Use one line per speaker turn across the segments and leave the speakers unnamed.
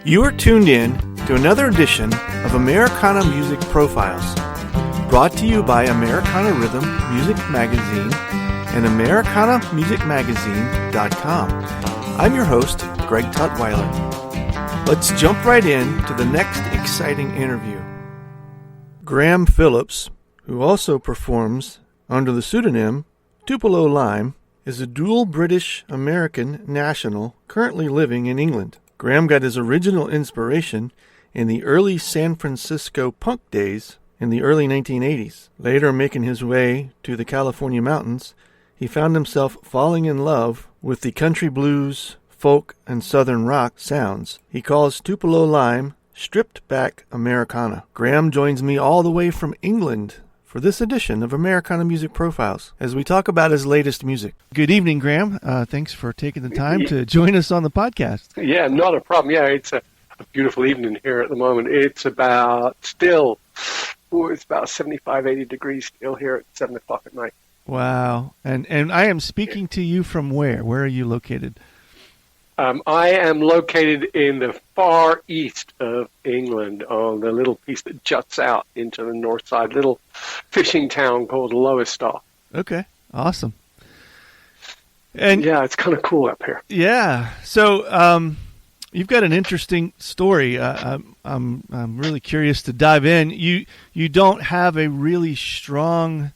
You are tuned in to another edition of Americana Music Profiles, brought to you by Americana Rhythm Music Magazine and AmericanaMusicMagazine.com. I'm your host, Greg Tutwiler. Let's jump right in to the next exciting interview. Graham Phillips, who also performs under the pseudonym Tupelo Lime, is a dual British-American national currently living in England. Graham got his original inspiration in the early San Francisco punk days in the early 1980s. Later, making his way to the California mountains, he found himself falling in love with the country blues, folk, and southern rock sounds. He calls Tupelo Lime stripped-back Americana. Graham joins me all the way from England for this edition of Americana Music Profiles as we talk about his latest music. Good evening, Graham. Thanks for taking the time to join us on the podcast.
Yeah, not a problem. Yeah, it's a beautiful evening here at the moment. It's about 75, 80 degrees still here at 7 o'clock at night.
Wow. And I am speaking to you from where? Where are you located?
I am located in the far east of England on the little piece that juts out into the north side, little fishing town called Lowestoft.
Okay, awesome. And
yeah, it's kind of cool up here.
Yeah. So you've got an interesting story. I'm really curious to dive in. You don't have a really strong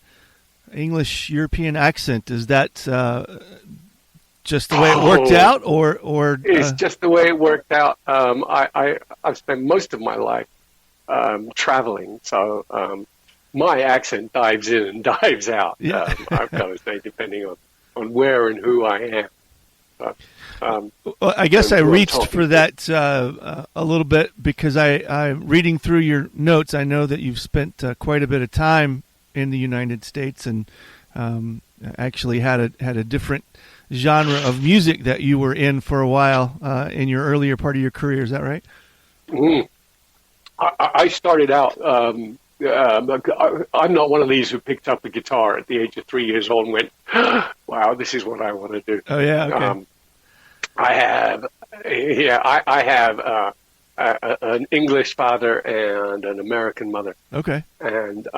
English European accent. Is that just the way it worked out, or
it's just the way it worked out. I've spent most of my life traveling, so my accent dives in and dives out.
Yeah.
I've got to say, depending on where and who I am.
Well, I guess I reached for that a little bit because I reading through your notes, I know that you've spent quite a bit of time in the United States and actually had a different genre of music that you were in for a while in your earlier part of your career. Is that right?
I started out, I'm not one of these who picked up a guitar at the age of 3 years old and went, wow, this is what I want to do.
Oh, yeah, okay.
I have an English father and an American mother.
Okay.
And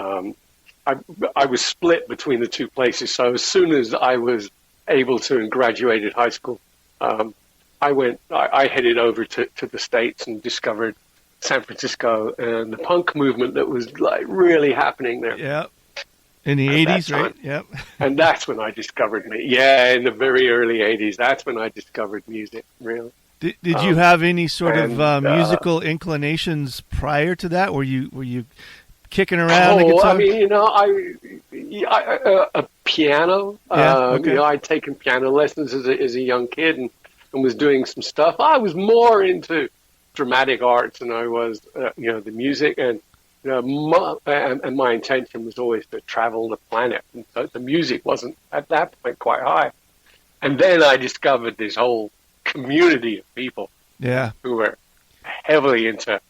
I was split between the two places, so as soon as I was able to and graduated high school, I headed over to the States and discovered San Francisco and the punk movement that was like really happening there.
Yeah. In the 80s, right? Yep.
And that's when I discovered me. Yeah, in the very early 80s, that's when I discovered music, really.
Did you have any sort of musical inclinations prior to that? Were you kicking around the guitar?
I mean, a piano.
Yeah, okay.
I'd taken piano lessons as a young kid and was doing some stuff. I was more into dramatic arts than I was, the music. And my intention was always to travel the planet. And so the music wasn't at that point quite high. And then I discovered this whole community of people who were heavily into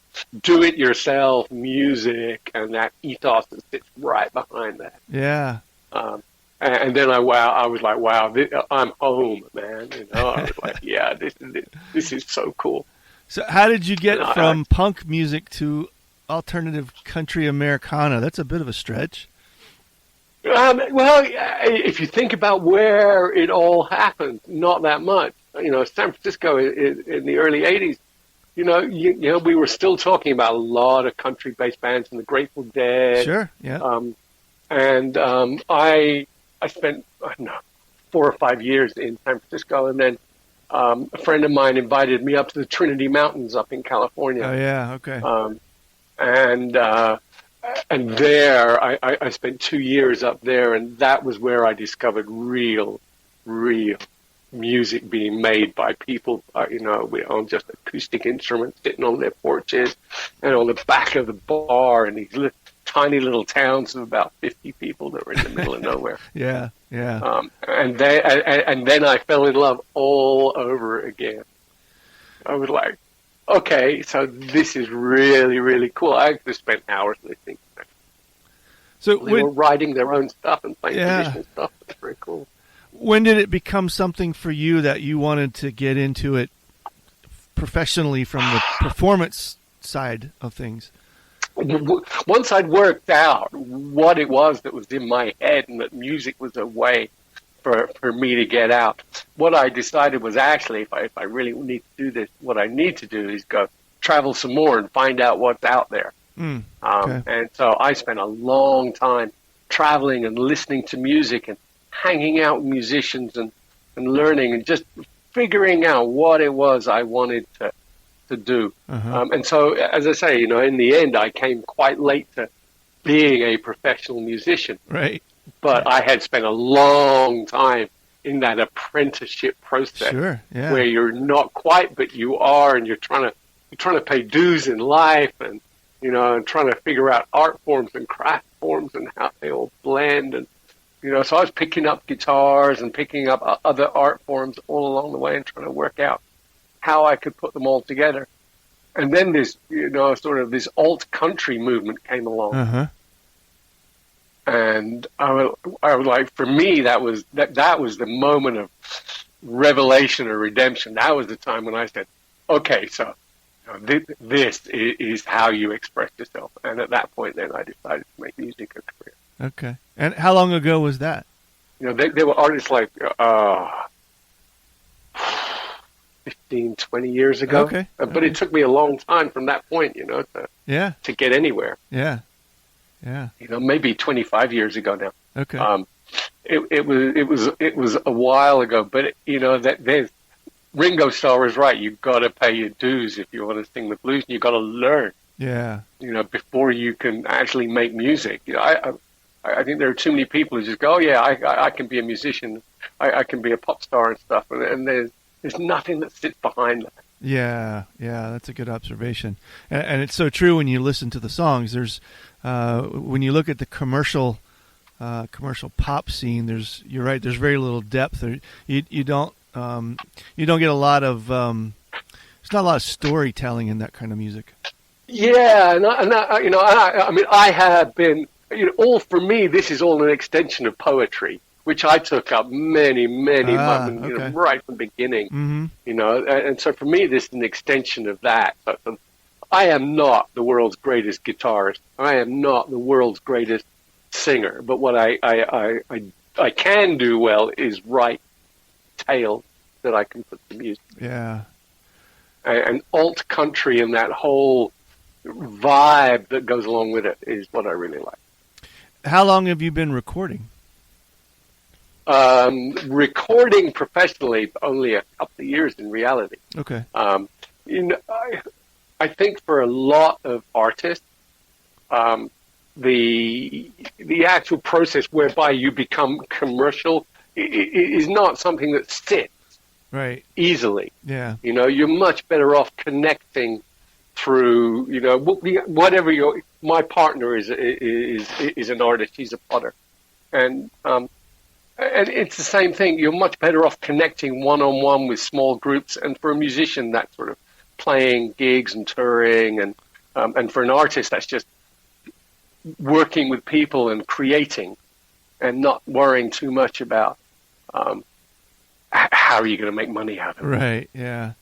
do-it-yourself music, and that ethos that sits right behind that.
Yeah.
And then I was like, wow, I'm home, man. I was like, yeah, this is so cool.
So how did you get from punk music to alternative country Americana? That's a bit of a stretch.
Well, if you think about where it all happened, not that much. San Francisco in the early 80s, we were still talking about a lot of country-based bands and the Grateful Dead.
Sure, yeah.
I spent 4 or 5 years in San Francisco, and then a friend of mine invited me up to the Trinity Mountains up in California.
Oh, yeah, okay.
And there, I spent 2 years up there, and that was where I discovered real music being made by people, on just acoustic instruments sitting on their porches and on the back of the bar in these tiny little towns of about 50 people that were in the middle of nowhere.
Yeah.
And then I fell in love all over again. I was like, okay, so this is really, really cool. I just spent hours listening to it. So they were writing their own stuff and playing traditional stuff. It's very cool.
When did it become something for you that you wanted to get into it professionally from the performance side of things?
Once I'd worked out what it was that was in my head and that music was a way for me to get out, what I decided was actually, if I really need to do this, what I need to do is go travel some more and find out what's out there.
Okay.
And so I spent a long time traveling and listening to music and hanging out with musicians and learning and just figuring out what it was I wanted to do. And so, as I say, in the end, I came quite late to being a professional musician.
Right.
But I had spent a long time in that apprenticeship process,
Sure. Yeah.
where you're not quite, but you are, and you're trying to pay dues in life, and and trying to figure out art forms and craft forms and how they all blend, and so I was picking up guitars and picking up other art forms all along the way and trying to work out how I could put them all together. And then this, sort of this alt country movement came along. And I was like, for me, that was the moment of revelation or redemption. That was the time when I said, okay, so this is how you express yourself. And at that point, then I decided to make music a career.
Okay. And how long ago was that?
They were artists like 15, 20 years ago.
Okay.
But it took me a long time from that point, to get anywhere.
Yeah. Yeah.
Maybe 25 years ago now.
Okay.
It was a while ago, but that Ringo Starr was right. You've got to pay your dues if you want to sing the blues, and you've got to learn.
Yeah.
Before you can actually make music. I think there are too many people who just go, oh yeah, I can be a musician, I can be a pop star and stuff, and there's nothing that sits behind that.
Yeah, that's a good observation, and it's so true when you listen to the songs. There's when you look at the commercial pop scene, you're right. There's very little depth. You don't get a lot of there's not a lot of storytelling in that kind of music. Yeah,
I have been. For me, this is all an extension of poetry, which I took up many months, right from the beginning. And so for me, this is an extension of that. I am not the world's greatest guitarist. I am not the world's greatest singer. But what I can do well is write tales that I can put to music.
Yeah.
And alt country and that whole vibe that goes along with it is what I really like.
How long have you been recording?
Recording professionally, only a couple of years in reality.
Okay.
I think for a lot of artists, the actual process whereby you become commercial is not something that sits
right
easily.
Yeah.
You're much better off connecting through, whatever my partner is an artist. He's a potter, and it's the same thing. You're much better off connecting one-on-one with small groups, and for a musician, that's sort of playing gigs and touring, and for an artist, that's just working with people and creating, and not worrying too much about how are you going to make money out of it.
Right. Yeah.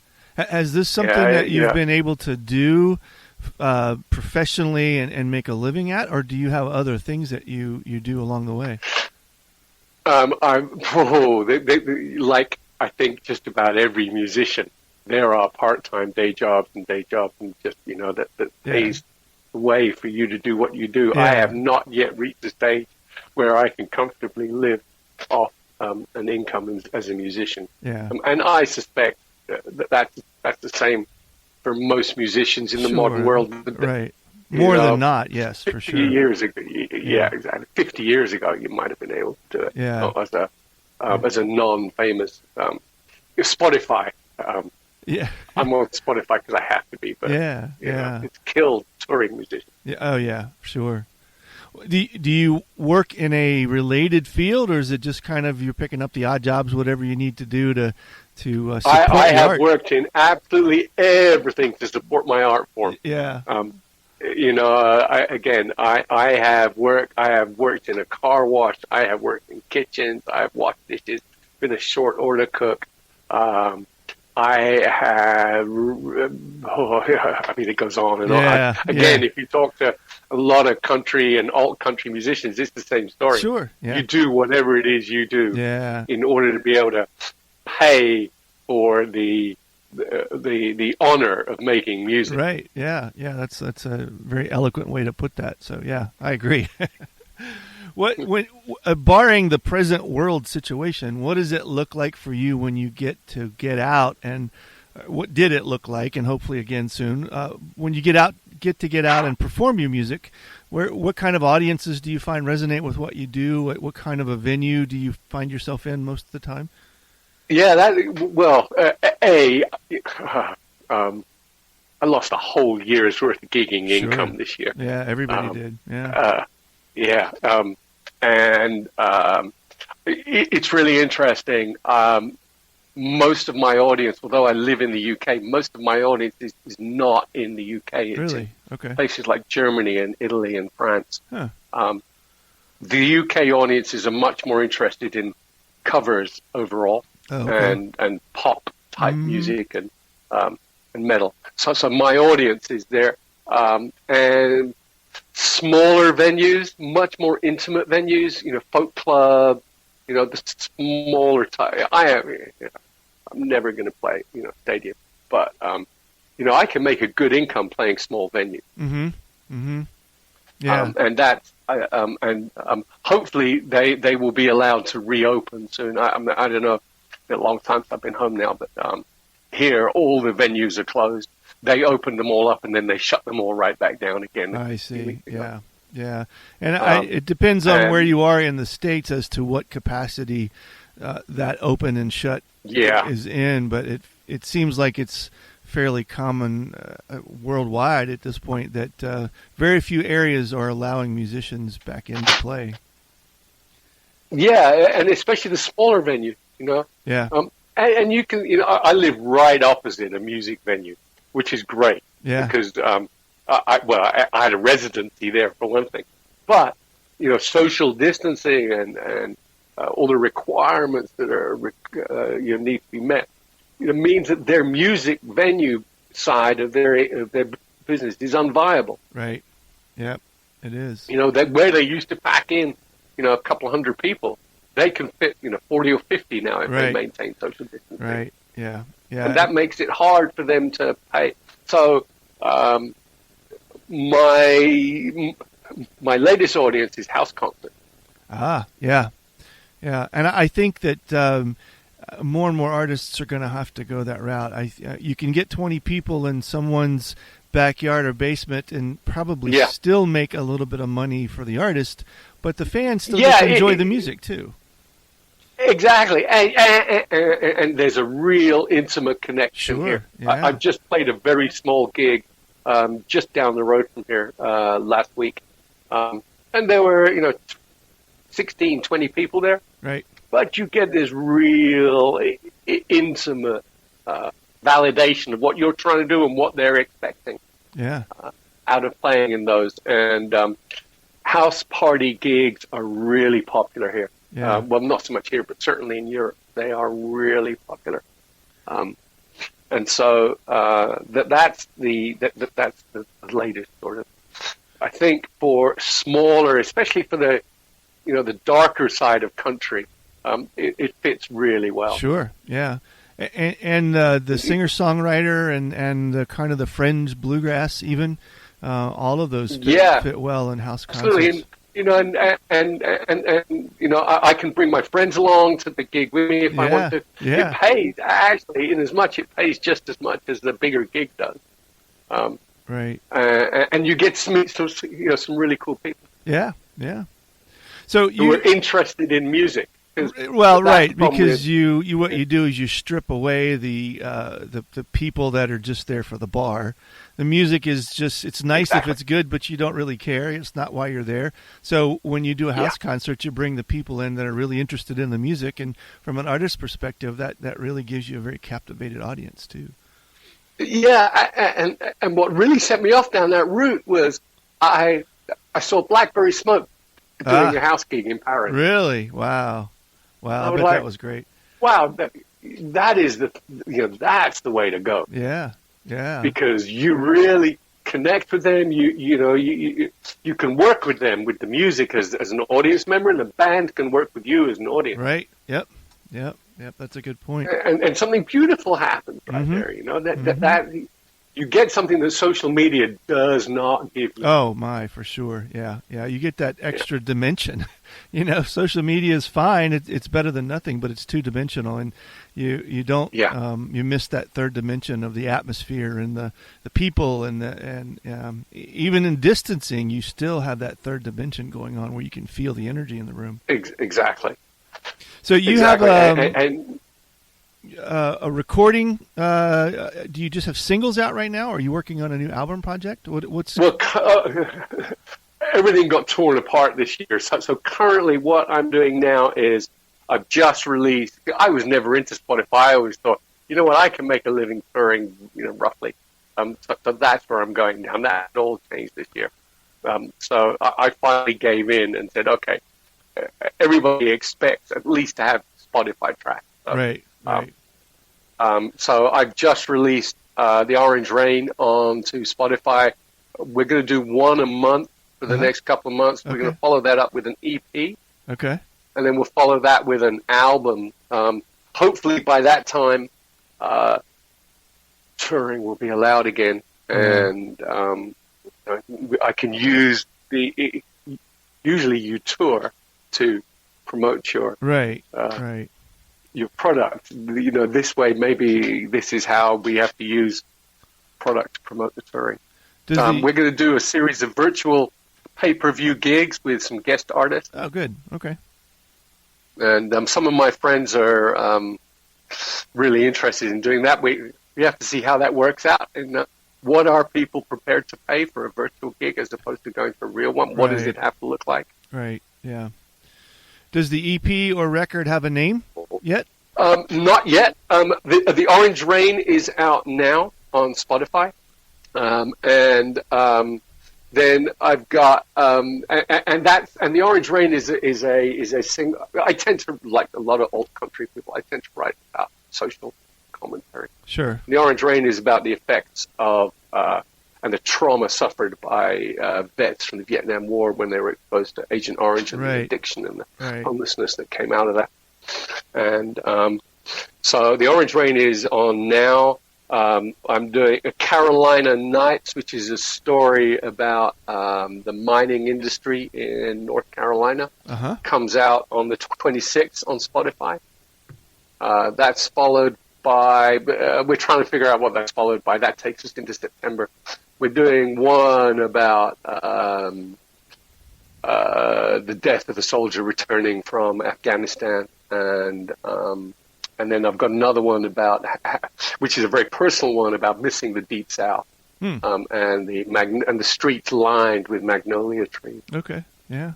Is this something that you've been able to do professionally and make a living at, or do you have other things that you do along the way?
Like I think just about every musician, there are part-time day jobs and just that pays the way for you to do what you do. Yeah. I have not yet reached the stage where I can comfortably live off an income as a musician.
Yeah.
And I suspect that's the same for most musicians in the modern world.
Right. More than not, yes, for sure.
50 years ago, exactly. 50 years ago, you might have been able to do it.
Yeah.
As a non-famous Spotify. I'm on Spotify because I have to be. But it's killed touring musicians.
Yeah. Oh yeah, sure. Do you work in a related field, or is it just kind of you're picking up the odd jobs, whatever you need to do to support
I have
art?
Worked in absolutely everything to support my art form.
Yeah.
I have worked in a car wash. I have worked in kitchens. I have washed dishes. Been a short order cook. I have, I mean, it goes on and
Yeah,
on. Again, if you talk to a lot of country and alt country musicians, it's the same story.
Sure. Yeah.
You do whatever it is you do in order to be able to pay for the honor of making music.
Right. Yeah. Yeah. That's a very eloquent way to put that. So yeah, I agree. Barring the present world situation, what does it look like for you when you get out, and what did it look like, and hopefully again soon, when you get out and perform your music? What kind of audiences do you find resonate with what you do? What kind of a venue do you find yourself in most of the time?
Yeah, I lost a whole year's worth of gigging income this year.
Yeah, everybody did. Yeah.
It's really interesting. Most of my audience, although I live in the UK, most of my audience is not in the UK. It's
really? Okay.
Places like Germany and Italy and France.
Huh.
The UK audiences are much more interested in covers overall.
Oh, okay.
and pop type music and metal. So my audience is there, and smaller venues, much more intimate venues. Folk club. The smaller type. I'm never going to play stadium, but I can make a good income playing small venues.
Mm-hmm. Mm-hmm. Yeah.
And that's hopefully they will be allowed to reopen soon. I don't know. A long time since I've been home now, but here all the venues are closed. They opened them all up and then they shut them all right back down again.
I see. Yeah, yeah. And it depends on where you are in the States as to what capacity that open and shut is in. But it seems like it's fairly common worldwide at this point that very few areas are allowing musicians back into play.
Yeah, and especially the smaller venues.
Yeah.
And you can, I live right opposite a music venue, which is great.
Yeah.
Because, I had a residency there for one thing, but, social distancing and all the requirements that are, need to be met, means that their music venue side of their business is unviable.
Right. Yep. It is.
That where they used to pack in, a couple hundred people, they can fit, 40 or 50 now if they maintain social distancing.
Right. Yeah. Yeah.
And that makes it hard for them to pay. So, my latest audience is house concerts.
Ah, yeah. Yeah. And I think that more and more artists are going to have to go that route. You can get 20 people in someone's backyard or basement and probably still make a little bit of money for the artist, but the fans still get to enjoy the music too. Exactly,
and there's a real intimate connection here.
Yeah.
I just played a very small gig just down the road from here last week, and there were 16, 20 people there.
Right.
But you get this real intimate validation of what you're trying to do and what they're expecting.
Yeah.
Out of playing in those, and house party gigs are really popular here.
Yeah.
Well, not so much here, but certainly in Europe, they are really popular. And so that's the latest sort of. I think for smaller, especially for the the darker side of country, it fits really well.
Sure, yeah, and the singer-songwriter and the kind of the fringe bluegrass, even all of those fit well in house concerts.
Absolutely. And I can bring my friends along to the gig with me if I want to.
Yeah.
It pays, actually, in as much it pays just as much as the bigger gig does.
Right.
And you get to meet some really cool people.
Yeah, yeah. So
who are interested in music.
Well, right, because what you do is you strip away the people that are just there for the bar. The music is just, it's nice if it's good, but you don't really care. It's not why you're there. So when you do a house concert, you bring the people in that are really interested in the music. And from an artist's perspective, that really gives you a very captivated audience, too.
Yeah, and what really set me off down that route was I saw Blackberry Smoke doing a house gig in Paris.
Really? Wow. I bet that was great.
Wow. that is that's the way to go.
Yeah.
Because you really connect with them. You can work with them with the music as an audience member, and the band can work with you as an audience.
Right. Yep. That's a good point.
And something beautiful happens right there. That you get something that social media does not give you.
Oh my, for sure. Yeah. You get that extra dimension. Social media is fine. It's better than nothing, but it's two-dimensional, and you don't. You miss that third dimension of the atmosphere and the people and even in distancing, you still have that third dimension going on where you can feel the energy in the room.
Exactly.
So you have a recording. Do you just have singles out right now? Or are you working on a new album project?
Everything got torn apart this year. So currently what I'm doing now is I've just released. I was never into Spotify. I always thought, I can make a living touring, roughly. So that's where I'm going now. That all changed this year. So I finally gave in and said, okay, everybody expects at least to have Spotify tracks. So,
right.
So I've just released The Orange Rain onto Spotify. We're going to do one a month for the next couple of months. We're going to follow that up with an EP. Okay. And then we'll follow that with an album. Hopefully by that time, touring will be allowed again. And I can use usually you tour to promote your your product. This way, maybe this is how we have to use product to promote the touring. We're going to do a series of virtual pay-per-view gigs with some guest artists.
Oh, good. Okay.
And some of my friends are really interested in doing that. We have to see how that works out. And what are people prepared to pay for a virtual gig as opposed to going for a real one? What does it have to look like?
Right. Yeah. Does the EP or record have a name yet?
Not yet. The Orange Rain is out now on Spotify, then I've got and the Orange Rain is a single. I tend to, like a lot of old country people, I tend to write about social commentary.
Sure.
The Orange Rain is about the effects of and the trauma suffered by vets from the Vietnam War when they were exposed to Agent Orange and the addiction and the homelessness that came out of that. And so the Orange Rain is on now. I'm doing a Carolina Nights, which is a story about the mining industry in North Carolina. Comes out on the 26th on Spotify. That's followed by, we're trying to figure out what that's followed by. That takes us into September. We're doing one about the death of a soldier returning from Afghanistan, and then I've got another one about, which is a very personal one, about missing the Deep South, and the streets lined with magnolia trees.
Okay, yeah.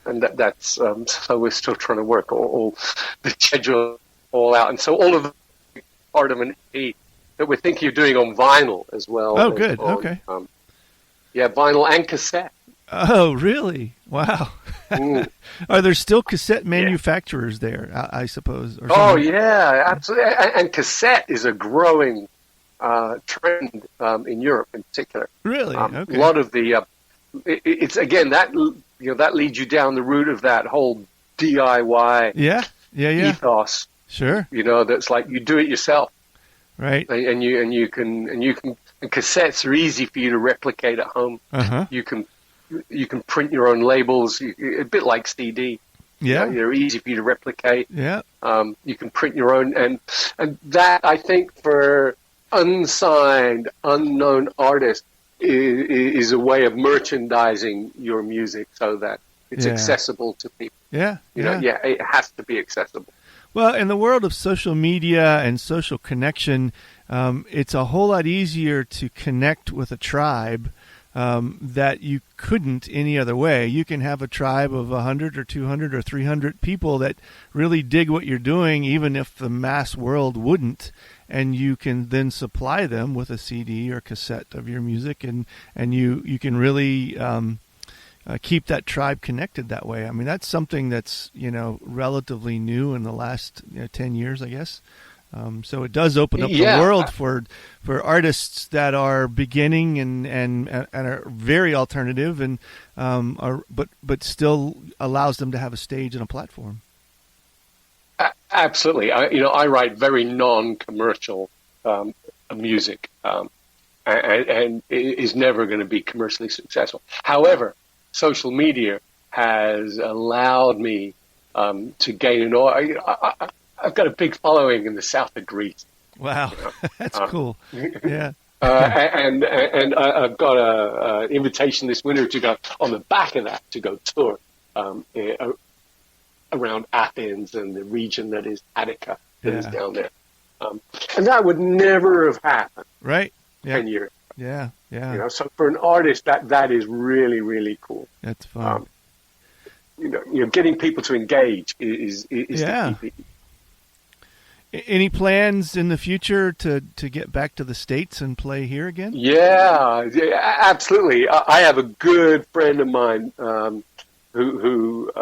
And that's so we're still trying to work all the schedule all out, and so all of the part of an EP that we're thinking of doing on vinyl as well.
Oh, good. Okay.
Vinyl and cassette.
Oh, really? Wow. Are there still cassette manufacturers there, I suppose?
Or yeah, absolutely. And cassette is a growing trend in Europe in particular.
Really? Okay.
A lot of the it's again that that leads you down the route of that whole DIY ethos.
Sure.
That's like you do it yourself.
Right.
And you can and cassettes are easy for you to replicate at home. You can print your own labels, a bit like CD.
Yeah.
They're easy for you to replicate.
Yeah.
You can print your own, and that, I think, for unsigned, unknown artists is a way of merchandising your music so that it's accessible to people.
Yeah.
It has to be accessible.
Well, in the world of social media and social connection, it's a whole lot easier to connect with a tribe that you couldn't any other way. You can have a tribe of 100 or 200 or 300 people that really dig what you're doing, even if the mass world wouldn't, and you can then supply them with a CD or cassette of your music, and you can really keep that tribe connected that way. I mean, that's something that's, relatively new in the last 10 years, I guess. So it does open up the world for artists that are beginning and are very alternative and but still allows them to have a stage and a platform.
Absolutely. I write very non-commercial music, and it is never going to be commercially successful. However, social media has allowed me to gain I've got a big following in the south of Greece.
Wow, that's cool. Yeah.
And I've got an invitation this winter to go on the back of that to go tour around Athens and the region that is Attica that is down there. And that would never have happened.
Right.
10 years.
Yeah.
So for an artist, that is really, really cool.
That's fun.
Getting people to engage is the key.
Any plans in the future to get back to the States and play here again?
Yeah, absolutely. I have a good friend of mine who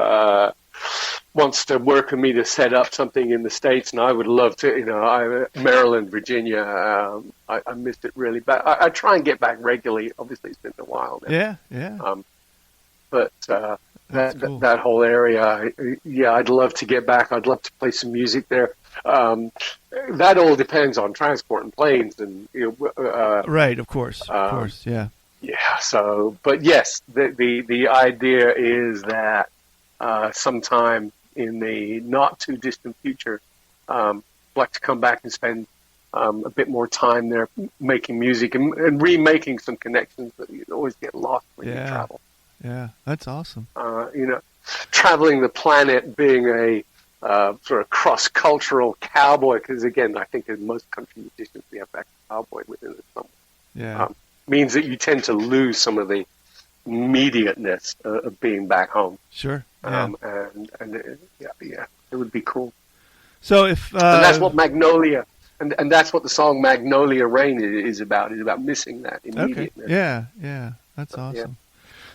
wants to work with me to set up something in the States, and I would love to. Maryland, Virginia. I missed it really bad. I try and get back regularly. Obviously, it's been a while now.
Yeah.
But that whole area, I'd love to get back. I'd love to play some music there. That all depends on transport and planes and
right, of course, yeah.
So, but yes, the idea is that sometime in the not too distant future, I'd like to come back and spend a bit more time there making music and remaking some connections that you always get lost when you travel.
Yeah, that's awesome.
Traveling the planet, being a sort of cross-cultural cowboy, because again, I think in most country musicians we have that cowboy within it somewhere.
Yeah.
Means that you tend to lose some of the immediateness of being back home.
Sure. Yeah.
And it would be cool.
So if
and that's what Magnolia, and that's what the song Magnolia Rain is about. Is about missing that immediateness.
Okay. Yeah. That's awesome. Yeah.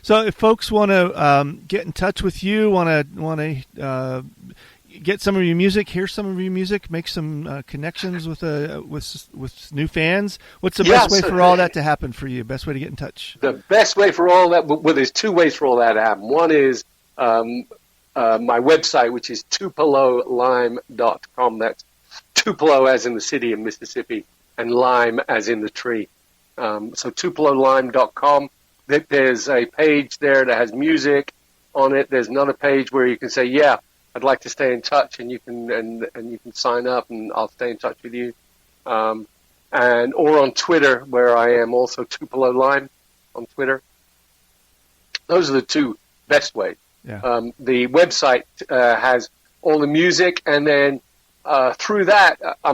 So if folks want to get in touch with you, want to get some of your music, hear some of your music, make some connections with new fans, what's the best way for all that to happen for you? Best way to get in touch?
The best way for all that, well, there's two ways for all that to happen. One is my website, which is tupelolime.com. That's Tupelo as in the city of Mississippi, and lime as in the tree. So tupelolime.com. There's a page there that has music on it. There's another page where you can say, I'd like to stay in touch, and you can sign up, and I'll stay in touch with you. Or on Twitter, where I am also Tupelo Lime on Twitter. Those are the two best ways.
Yeah.
The website has all the music, and then through that, I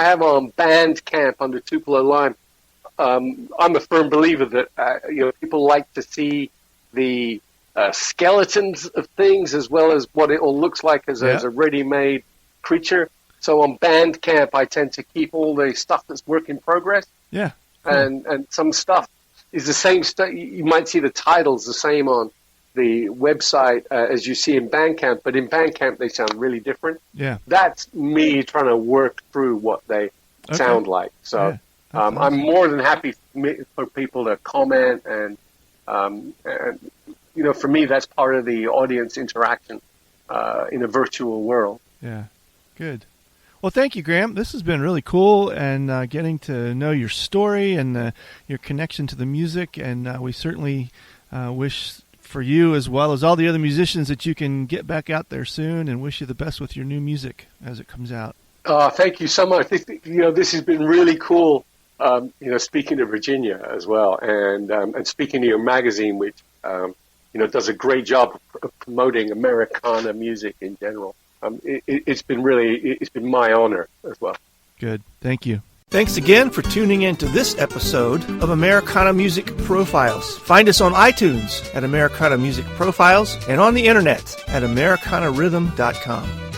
have on Bandcamp under Tupelo Lime. I'm a firm believer that people like to see the skeletons of things as well as what it all looks like as a ready-made creature. So on Bandcamp, I tend to keep all the stuff that's work in progress.
Yeah.
Cool. And some stuff is the same stuff. You might see the titles the same on the website as you see in Bandcamp, but in Bandcamp they sound really different.
Yeah.
That's me trying to work through what they sound like. So
awesome.
I'm more than happy for people to comment and for me, that's part of the audience interaction in a virtual world.
Yeah, good. Well, thank you, Graham. This has been really cool, and getting to know your story and your connection to the music, and we certainly wish for you as well as all the other musicians that you can get back out there soon, and wish you the best with your new music as it comes out.
Thank you so much. This has been really cool, speaking to Virginia as well, and speaking to your magazine, which does a great job of promoting Americana music in general. It's been my honor as well.
Good. Thank you. Thanks again for tuning in to this episode of Americana Music Profiles. Find us on iTunes at Americana Music Profiles and on the internet at AmericanaRhythm.com.